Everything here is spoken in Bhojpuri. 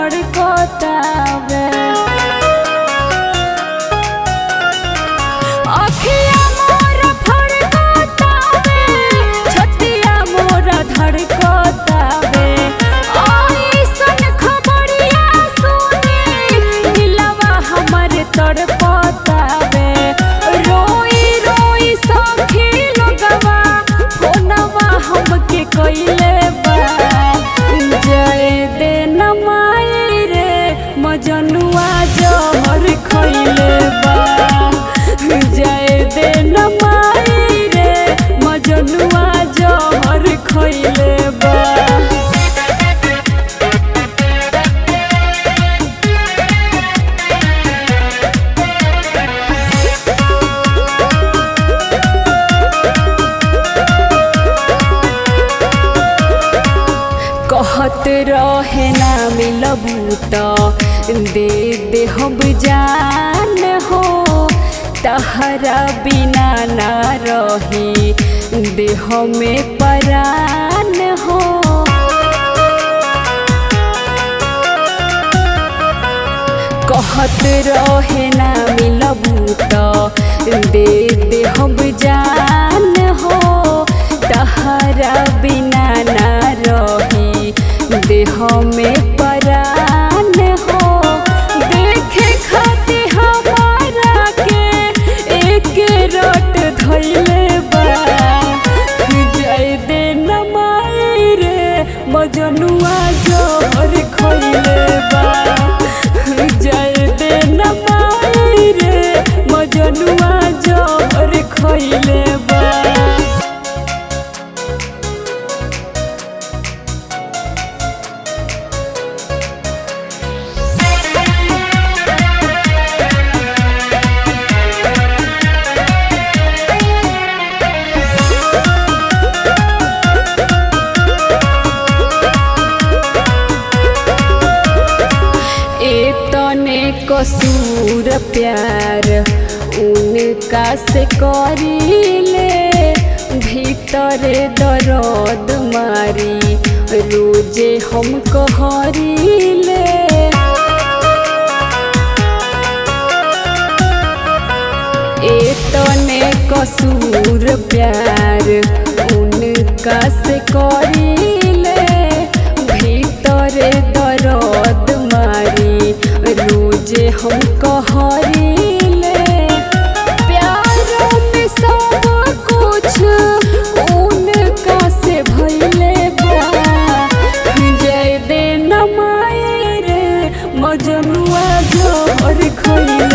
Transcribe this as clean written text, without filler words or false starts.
धड़कतावे। अखिया मोरा फड़कतावे, छतिया मोरा धड़कतावे। ऐसन खबरिया सुनी दिलवा हमर तड़पतावे। रोई रोई सखी लोगवा फोनवा हमके कइले बा। जय दे नमाई रे मजनुआ जहर खइले बा। जय दे नमाई रे मजनुआ जहर खइले बा। कहत रहे ना मिलबू त दे दे हम जान हो। तहरा बिना ना रही देह में परान हो। कहत रहे ना मिलबू त दे दे हम जान हो। तहरा बिना ना रही देह में परान हो। देखे खाती हमारा के एक रट धइले बा। जय दे नमाई रे मजनुआ जहर खइले बा। जय दे नमाई रे मजनुआ जहर खइले बा। तने कसूर प्यार उनका से करीले। भीतर दर्द मारी रोजे हम कहरीले। तने कसूर प्यार उनका से करीले। भीतर दर्द मारी रोजे हम कहरीले। प्यार में सब कुछ उनका से भइले बा। जय दे नमाई रे मजनुआ जहर खइले